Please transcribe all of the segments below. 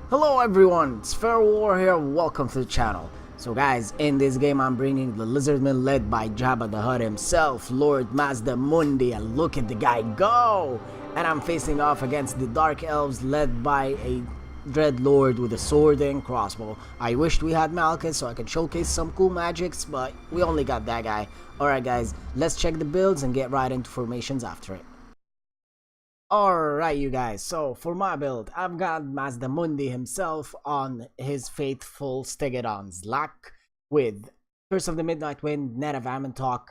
Hello everyone, it's Fair War here, welcome to the channel. So guys, in this game I'm bringing the Lizardmen led by Jabba the Hutt himself, Lord Mazda Mundi, and look at the guy go! And I'm facing off against the Dark Elves led by a Dreadlord with a sword and crossbow. I wished we had Malchus so I could showcase some cool magics, but we only got that guy. Alright guys, let's check the builds and get right into formations after it. Alright you guys, so for my build, I've got Mazda Mundi himself on his faithful Stegadon Zlak with Curse of the Midnight Wind, Net of Amantok,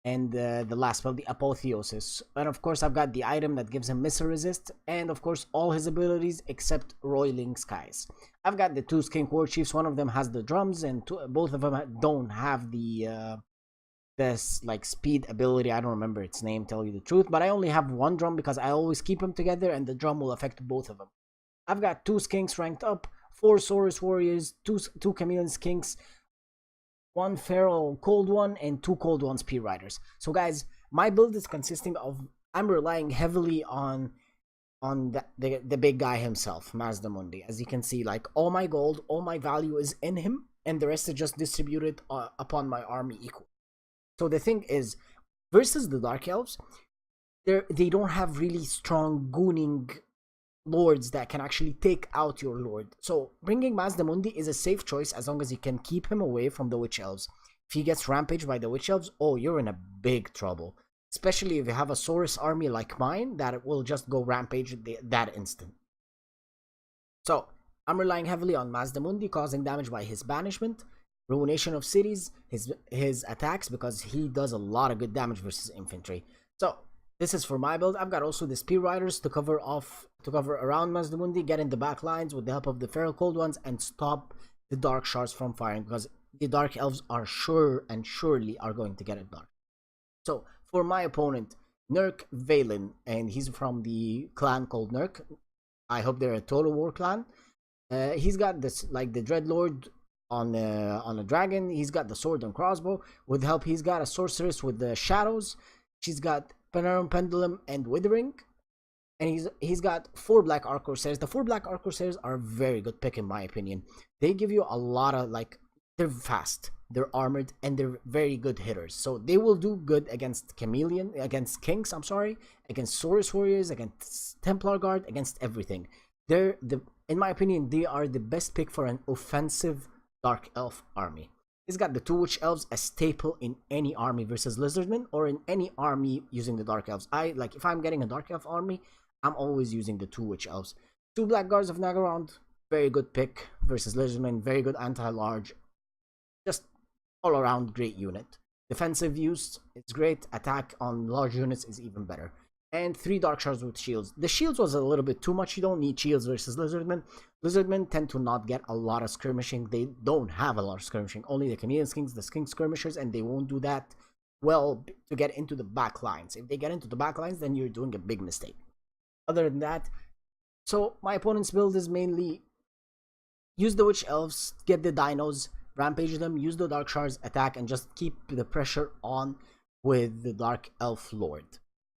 and the last spell, the Apotheosis. And of course I've got the item that gives him Missile Resist, and of course all his abilities except Roiling Skies. I've got the two Skink War Chiefs, one of them has the drums, and both of them don't have the this like speed ability. I don't remember its name, tell you the truth, but I only have one drum because I always keep them together and the drum will affect both of them. I've got two skinks ranked up, 4 Saurus warriors, two chameleon skinks, 1 feral cold one, and 2 cold one spear riders. So guys, my build is consisting of, I'm relying heavily on the big guy himself, Mazda Mundi. As you can see, like all my gold, all my value is in him, and the rest is just distributed upon my army equal. So the thing is, versus the Dark Elves, they don't have really strong gooning lords that can actually take out your lord. So bringing Mazda Mundi is a safe choice as long as you can keep him away from the Witch Elves. If he gets rampaged by the Witch Elves, oh, you're in a big trouble. Especially if you have a Saurus army like mine that will just go rampage that instant. So I'm relying heavily on Mazda Mundi, causing damage by his banishment, ruination of cities, his attacks, because he does a lot of good damage versus infantry. So this is for my build. I've got also the spear riders to cover around Mazda Mundi, get in the back lines with the help of the feral cold ones, and stop the dark shards from firing, because the dark elves are surely are going to get it dark. So for my opponent, Nurk Valen, and he's from the clan called Nurk. I hope they're a Total War clan. He's got this like the Dreadlord on a dragon. He's got the sword and crossbow. With help, he's got a sorceress with the shadows. She's got Panarum Pendulum and Withering, and he's got 4 Black Arc Corsairs. The 4 Black Arc Corsairs are a very good pick in my opinion. They give you a lot of, like, they're fast, they're armored, and they're very good hitters. So they will do good against Kinks, against Saurus warriors, against Templar Guard, against everything. In my opinion, they are the best pick for an offensive Dark Elf army. He's got the 2 Witch Elves, a staple in any army versus Lizardmen, or in any army using the Dark Elves. If I'm getting a Dark Elf army, I'm always using the 2 Witch Elves. 2 Black Guards of Nagaround, very good pick versus Lizardmen, very good anti-large, just all around great unit. Defensive use, it's great. Attack on large units is even better. And 3 Dark Shards with shields. The shields was a little bit too much. You don't need shields versus Lizardmen. Lizardmen tend to not get a lot of skirmishing. They don't have a lot of skirmishing. Only the chameleon skinks, the skink skirmishers, and they won't do that well to get into the back lines. If they get into the back lines, then you're doing a big mistake. Other than that, so my opponent's build is mainly use the Witch Elves, get the dinos, rampage them, use the Dark Shards, attack, and just keep the pressure on with the Dark Elf Lord.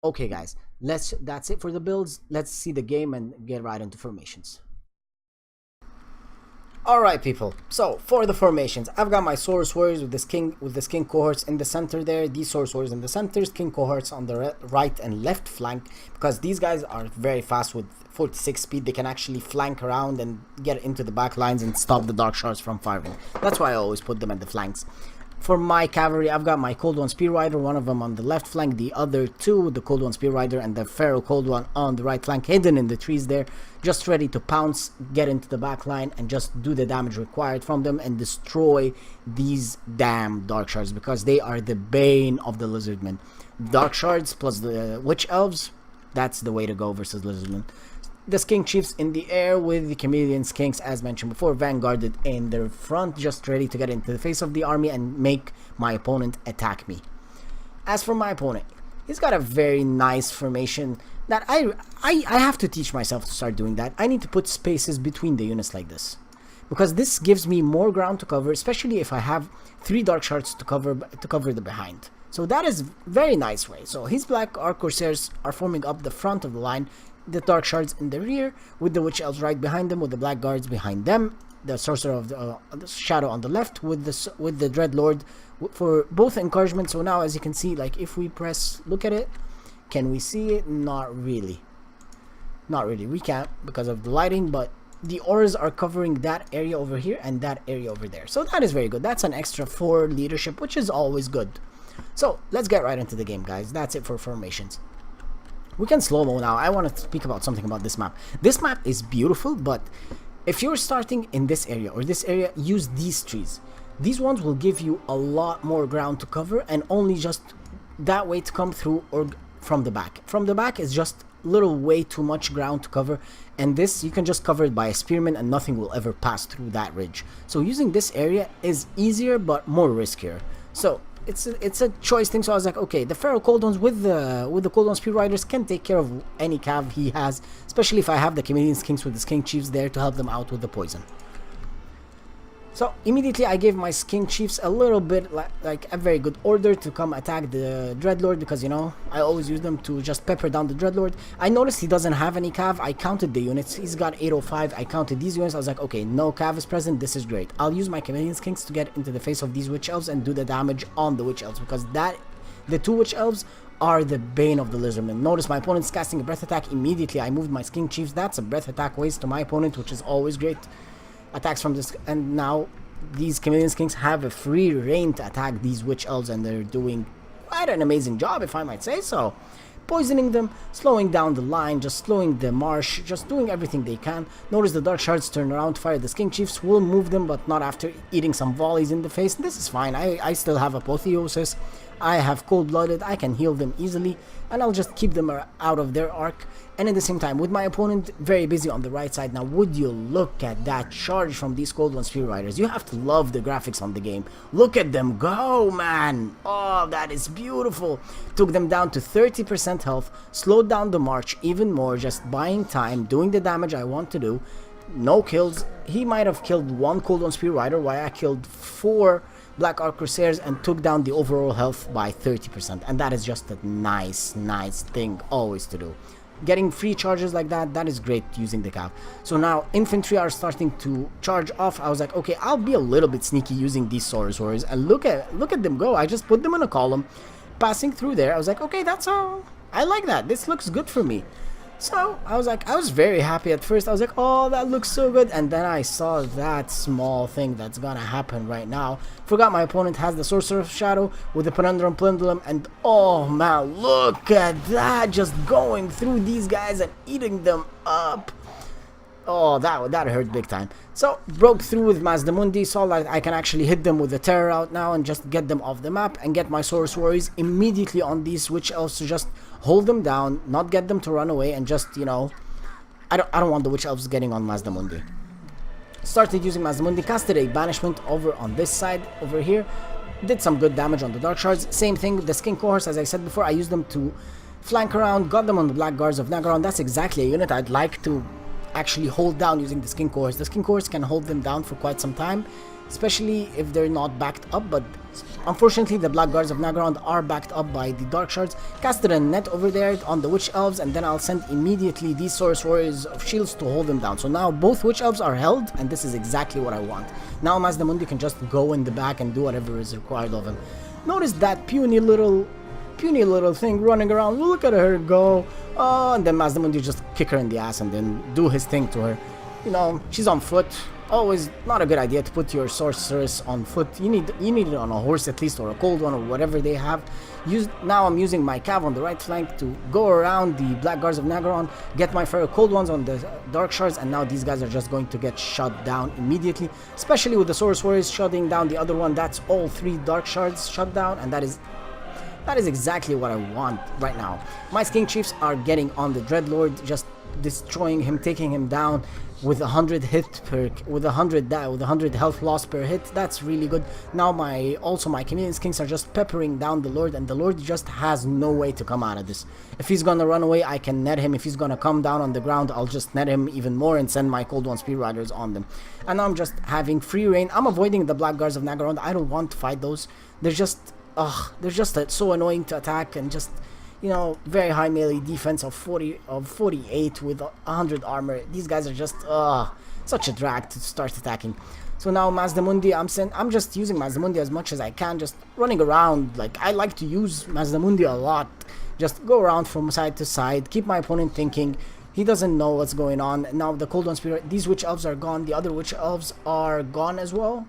Okay guys, that's it for the builds. Let's see the game and get right into formations. Alright people, so for the formations, I've got my Saurus warriors with the skink cohorts in the center there, these Saurus warriors in the center, skink cohorts on the right and left flank, because these guys are very fast with 46 speed. They can actually flank around and get into the back lines and stop the Dark Shards from firing. That's why I always put them at the flanks. For my cavalry, I've got my Cold One Spear Rider, one of them on the left flank, the other 2, the Cold One Spear Rider and the Feral Cold One on the right flank, hidden in the trees there, just ready to pounce, get into the back line, and just do the damage required from them and destroy these damn Dark Shards, because they are the bane of the Lizardmen. Dark Shards plus the Witch Elves, that's the way to go versus Lizardmen. The Skink Chiefs in the air with the Chameleon Skinks, as mentioned before, vanguarded in their front, just ready to get into the face of the army and make my opponent attack me. As for my opponent, he's got a very nice formation that I have to teach myself to start doing that. I need to put spaces between the units like this, because this gives me more ground to cover, especially if I have 3 Dark Shards to cover the behind. So that is very nice way. So his Black Arc Corsairs are forming up the front of the line, the Dark Shards in the rear, with the Witch Elves right behind them, with the Black Guards behind them, the Sorcerer of the Shadow on the left, with the Dreadlord for both encouragement. So now, as you can see, like if we press, look at it, can we see it? Not really. Not really. We can't because of the lighting, but the auras are covering that area over here and that area over there. So that is very good. That's an extra 4 leadership, which is always good. So let's get right into the game, guys. That's it for formations. We can slow-mo now. I want to speak about something about this map. This map is beautiful, but if you're starting in this area or this area, use these trees. These ones will give you a lot more ground to cover and only just that way to come through or from the back. From the back is just little way too much ground to cover, and this you can just cover it by a spearman and nothing will ever pass through that ridge. So using this area is easier but more riskier. So it's a choice thing. So I was like, okay, the Feral Cold Ones with the Cold One Spear Riders can take care of any cav he has, especially if I have the Chameleon Skinks with the Skink Chiefs there to help them out with the poison. So immediately I gave my Skink Chiefs a little bit like a very good order to come attack the Dreadlord, because you know I always use them to just pepper down the Dreadlord. I noticed he doesn't have any cav. I counted the units. He's got 805. I counted these units. I was like, okay, no cav is present. This is great. I'll use my Chameleon Skinks to get into the face of these Witch Elves and do the damage on the Witch Elves, because the 2 Witch Elves are the bane of the Lizardmen. Notice my opponent's casting a breath attack. Immediately I moved my Skink Chiefs. That's a breath attack waste to my opponent, which is always great. Attacks from this, and now these Chameleon Skinks have a free reign to attack these Witch Elves, and they're doing quite an amazing job, if I might say so. Poisoning them, slowing down the line, just slowing the marsh, just doing everything they can. Notice the Dark Shards turn around to fire the Skink Chiefs. Will move them, but not after eating some volleys in the face. This is fine. I still have Apotheosis. I have Cold-Blooded. I can heal them easily, and I'll just keep them out of their arc. And at the same time, with my opponent very busy on the right side. Now, would you look at that charge from these Cold One Spear Riders? You have to love the graphics on the game. Look at them go, man! Oh, that is beautiful! Took them down to 30% health, slowed down the march even more, just buying time, doing the damage I want to do. No kills. He might have killed 1 Cold One Spear Rider, while I killed 4 Black Arc Crusaders and took down the overall health by 30%. And that is just a nice thing always to do. Getting free charges like that is great using the cav. So now infantry are starting to charge off. I was like, okay, I'll be a little bit sneaky using these Saurus Warriors, and look at them go. I just put them in a column, passing through there. I was like, okay, that's all. I like that. This looks good for me. So I was very happy at first. I was like, oh, that looks so good. And then I saw that small thing that's gonna happen right now. Forgot my opponent has the Sorcerer of Shadow with the Penundrum Pendulum, and oh man, look at that, just going through these guys and eating them up. Oh, that hurt big time. So broke through with Mazdamundi, saw that I can actually hit them with the Terror out now and just get them off the map, and get my Saurus Warriors immediately on these Witch Elves to just hold them down, not get them to run away, and just, you know, I don't want the Witch Elves getting on Mazdamundi. Started using Mazdamundi, casted a banishment over on this side over here, did some good damage on the Dark Shards. Same thing with the Skink Cohorts, as I said before, I used them to flank around, got them on the Black Guards of Nagaron. That's exactly a unit I'd like to actually hold down using the Skink Cohorts. The Skink Cohorts can hold them down for quite some time, especially if they're not backed up, but unfortunately the Black Guards of Nagaron are backed up by the Dark Shards. Casted a net over there on the Witch Elves, and then I'll send immediately these Saurus Warriors of Shields to hold them down. So now both Witch Elves are held, and this is exactly what I want. Now Mazdamundi can just go in the back and do whatever is required of him. Notice that puny little thing running around. Look at her go. Oh, and then Mazdamundi just kick her in the ass and then do his thing to her. You know, she's on foot. Always not a good idea to put your sorceress on foot. You need it on a horse at least, or a cold one, or whatever they have. Now I'm using my cav on the right flank to go around the Black Guards of Nagaron, get my Feral Cold Ones on the Dark Shards, and now these guys are just going to get shut down immediately. Especially with the Saurus Warriors shutting down the other one. That's all 3 Dark Shards shut down, and that is exactly what I want right now. My Skink Chiefs are getting on the Dreadlord, just destroying him, taking him down with 100 hit per, with 100 health loss per hit. That's really good. Now my Chameleon Skinks are just peppering down the Lord, and the Lord just has no way to come out of this. If he's gonna run away, I can net him. If he's gonna come down on the ground, I'll just net him even more and send my Cold One Spear Riders on them. And now I'm just having free reign. I'm avoiding the Black Guards of Nagaron. I don't want to fight those. They're just so annoying to attack, and just, you know, very high melee defense of 48 with 100 armor. These guys are just such a drag to start attacking. So now Mazdamundi, I'm just using Mazdamundi as much as I can, just running around. Like, I like to use Mazdamundi a lot. Just go around from side to side, keep my opponent thinking. He doesn't know what's going on. Now the Cold One Spirit, these Witch Elves are gone. The other Witch Elves are gone as well.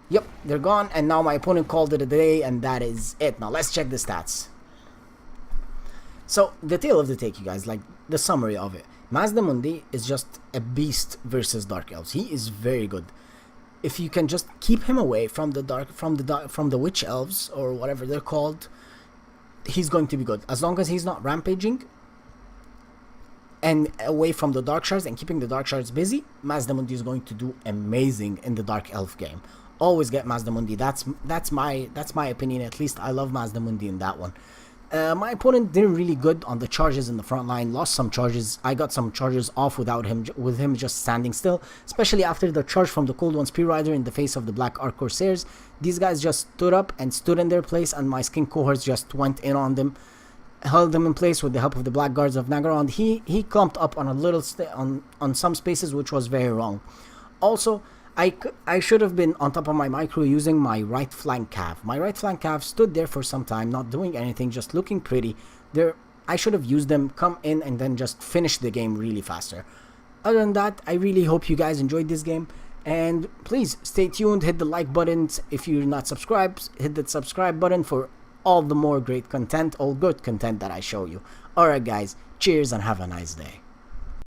Yep, they're gone. And now my opponent called it a day, and that is it. Now let's check the stats. So the tail of the take, you guys, like the summary of it. Mazdamundi is just a beast versus Dark Elves. He is very good. If you can just keep him away from the Witch Elves or whatever they're called, he's going to be good. As long as he's not rampaging and away from the Dark Shards and keeping the Dark Shards busy, Mazdamundi is going to do amazing in the Dark Elf game. Always get Mazdamundi. That's my opinion. At least I love Mazdamundi in that one. My opponent did really good on the charges in the front line, lost some charges. I got some charges off with him just standing still, especially after the charge from the Cold One Spear Rider in the face of the Black Ark Corsairs. These guys just stood up and stood in their place, and my skin cohorts just went in on them, held them in place with the help of the Black Guards of Nagaron. He clumped up on a little on some spaces, which was very wrong. Also, I should have been on top of my micro using my right flank cav. My right flank cav stood there for some time, not doing anything, just looking pretty. I should have used them, come in, and then just finish the game really faster. Other than that, I really hope you guys enjoyed this game. And please stay tuned, hit the like button. If you're not subscribed, hit the subscribe button for all the more great content, all good content that I show you. Alright guys, cheers and have a nice day.